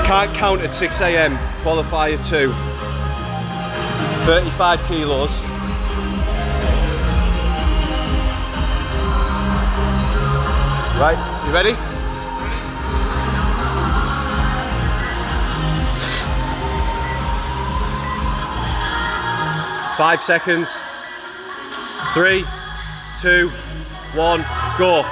Can't count at 6 AM. Qualifier 2. 35 kilos. Right, you ready? Five seconds. 3, 2, 1, go.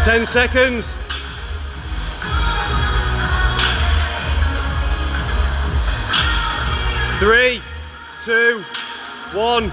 Ten seconds. 3, 2, 1.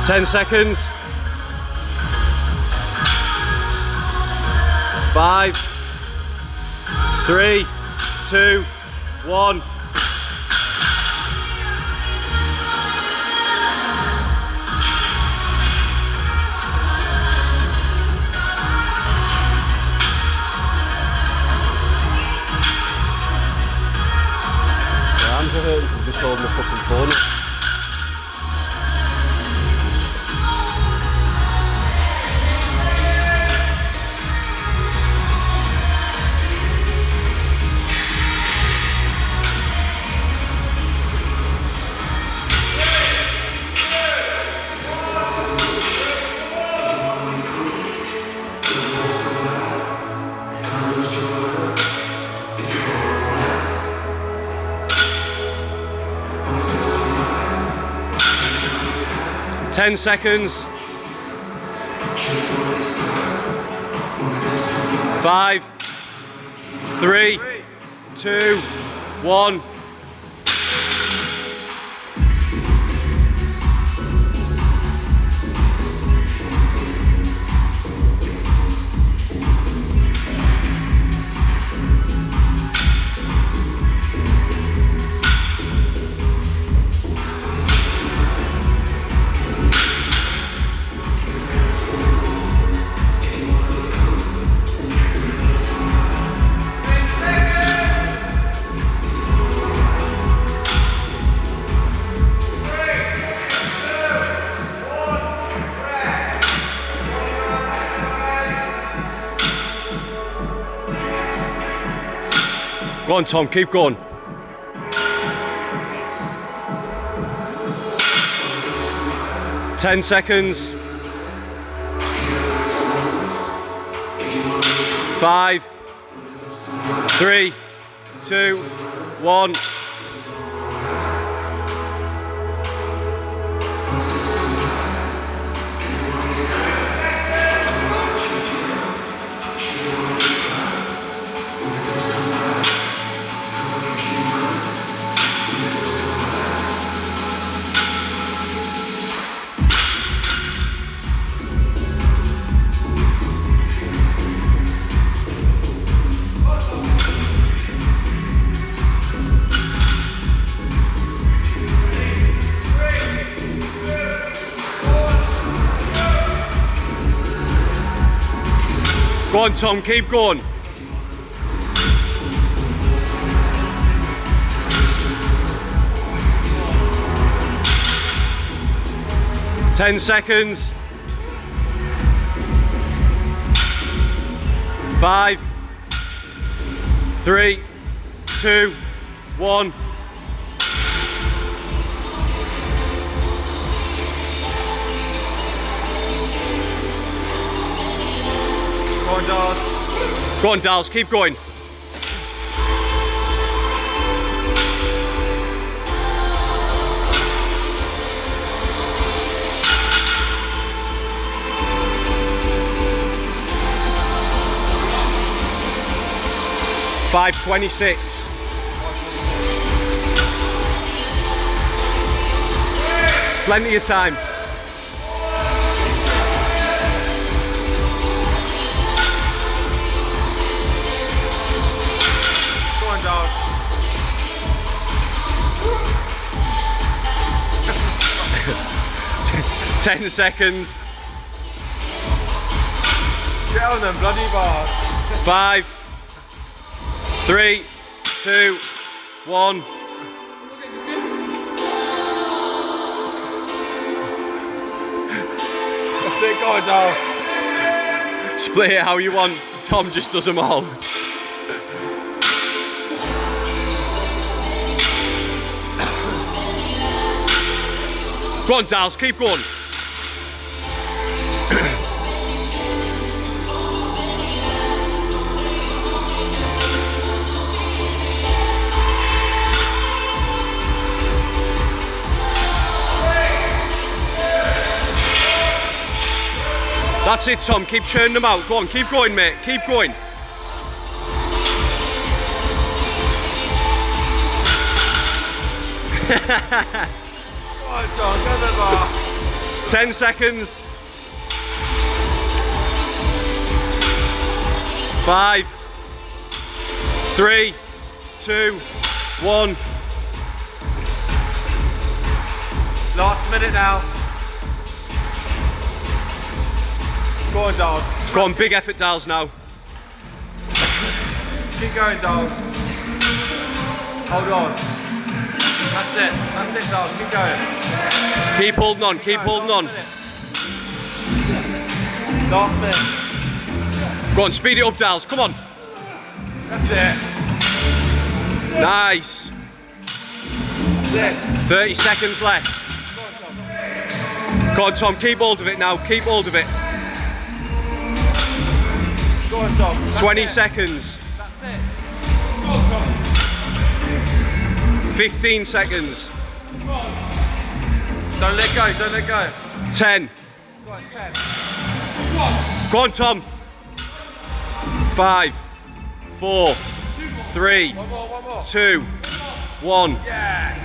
Ten seconds. 5, 3, 2, 1. My arms are hurting from just holding the fucking phone up. Ten seconds. 5, 3, 2, 1. Go on, Tom, keep going. Ten seconds. 5, 3, 2, 1. Go on, Tom, keep going. Ten seconds. 5, 3, 2, 1. Go on, Dars. Go on, Dals, keep going. $5.26. Plenty of time. Go on, Dars. 10 seconds. Get on them bloody bars. 5, 3, 2, 1. That's it, go on, Dars. Split it how you want. Tom just does them all. Go on, Dals, keep going. That's it, Tom. Keep churning them out. Go on, keep going, mate. Keep going. Go on, Tom, go to the bar. 10 seconds. 5, 3, 2, 1. Last minute now. Go on, Dars. Go on, big effort, Dals, now. Keep going, Dars. Hold on. That's it, Dars. Keep going. Keep holding on, keep holding on. Last minute. Go on, speed it up, Dals. Come on. That's it. Nice. That's it. 30 seconds left. Go on, Tom, keep hold of it now. Keep hold of it. Go on, Tom. That's 20 it. seconds. That's it. Go on, Tom. 15 seconds. Don't let go, don't let go. 10. Go on, 10. Go on, Tom. 5, 4, 3, One more. 2, 1. Yes.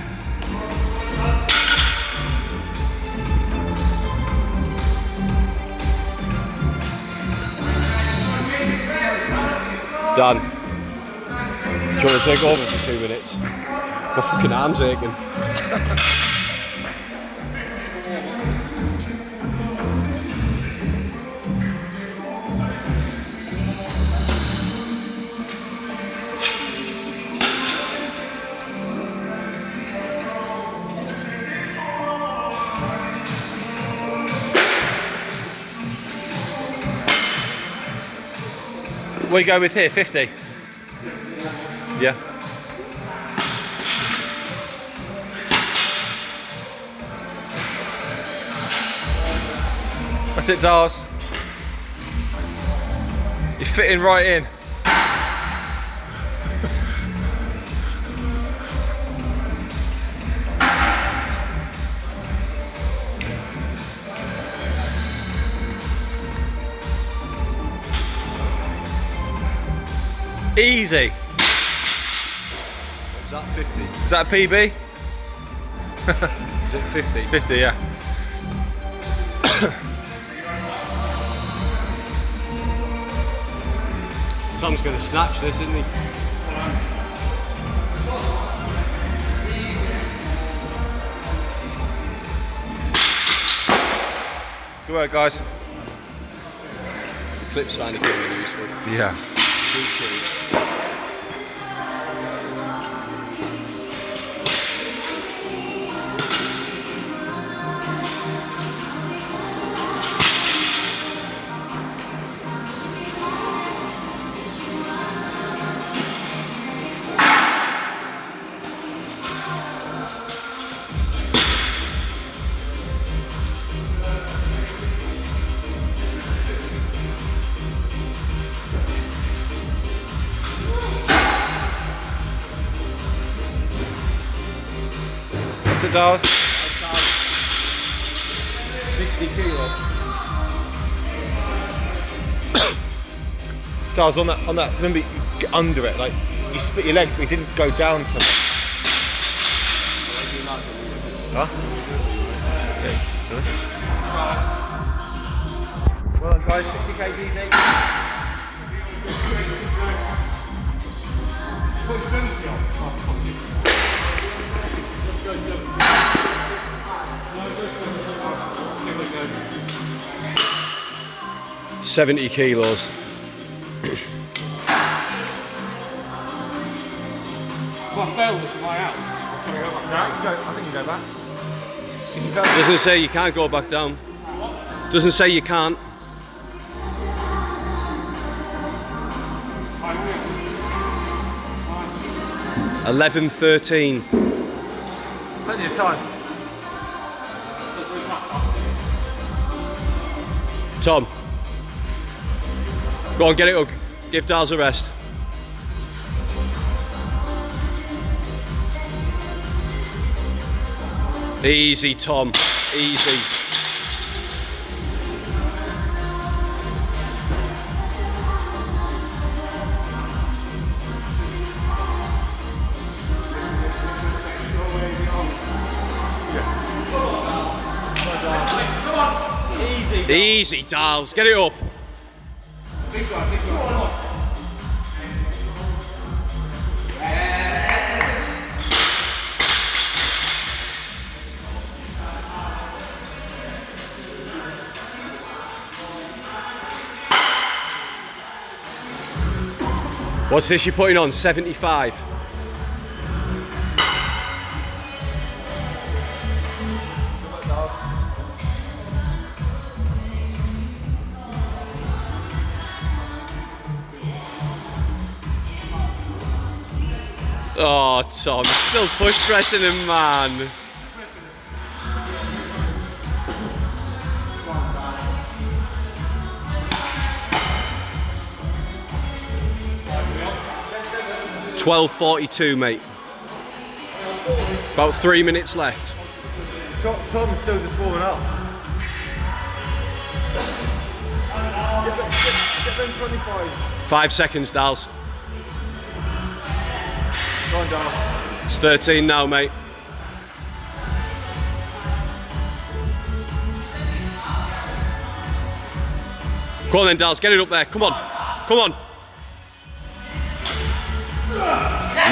Done. Do you want to take over for 2 minutes? My fucking arm's aching. What you go with here? 50? Yeah. That's it, Dars. You're fitting right in. Easy. Is that 50? Is that a PB? Is it 50? 50, yeah. Tom's going to snatch this, isn't he? Good work, guys. clips finally becoming useful. Yeah. What's it, Dawes? 60 kilo. Dawes, on that, remember you get under it, like you split your legs, but you didn't go down so much. Huh? Yeah. Well done, guys. 60 kgs each. Let's go 70 kilos. If I fail this, am I out? Can I go back? No, I think you go back. If you go Doesn't say you can't go back down. Doesn't say you can't. I will. 11:13. plenty of time. Tom. Go on, get it, Hug. Give Dals a rest. Easy, Tom. Easy. Easy, Dals. Get it up. Big one, big one. Come on. What's this you're putting on? 75. Oh, Tom, still push pressing him, man. $12.42, mate. About 3 minutes left. Tom's still just warming up. Get them 25s. 5 seconds, Dals. Go on, Dal. It's 13 now, mate. Come on then, Dals, get it up there. Come on. Come on.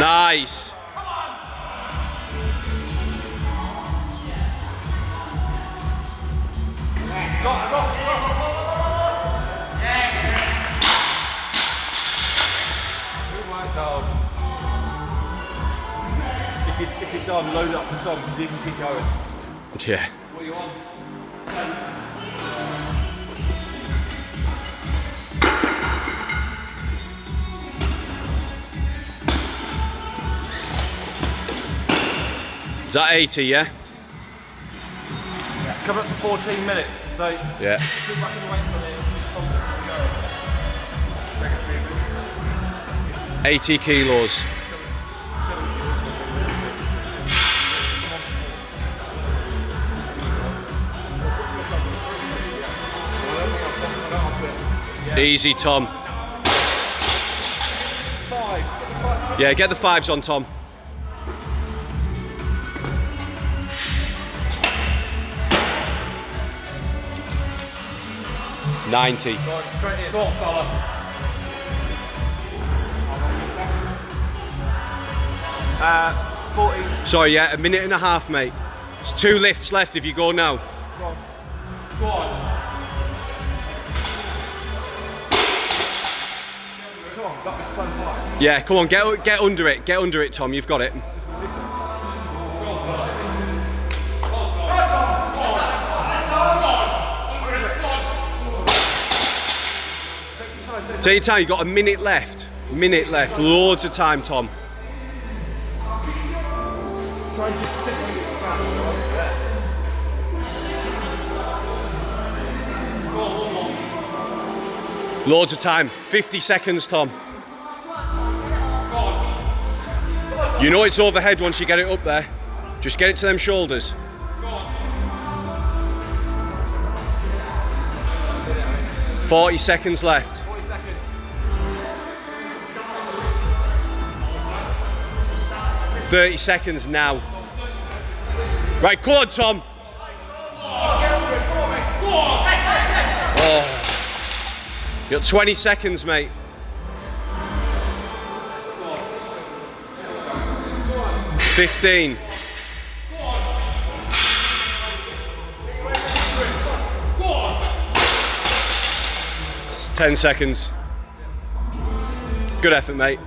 Nice. Good work, Dals. If you're done, load it up for Tom because he can keep going. Yeah. What are you on? Is that 80, yeah? Coming up to 14 minutes, so Yeah. keep backing the weights on it. Tom's 80 kilos. Easy, Tom. Yeah, get the 5s on, Tom. $90. Go on, straight in. Go on, fella. Uh, 40. Sorry, yeah, 1.5 minutes, mate. It's 2 lifts left if you go now. Go on. That was so high. Yeah, come on, get under it. Get under it, Tom. You've got it. Take your time. You've got a minute left. Minute left. Loads of time, Tom. Try and just sit on your back. Go on, one more. Loads of time. 50 seconds, Tom. Go on. You know it's overhead once you get it up there. Just get it to them shoulders. Go on. 40 seconds left. 40 seconds. 30 seconds now. Right, come on, Tom. Oh. You got 20 seconds, mate. 15. 10 seconds. Good effort, mate.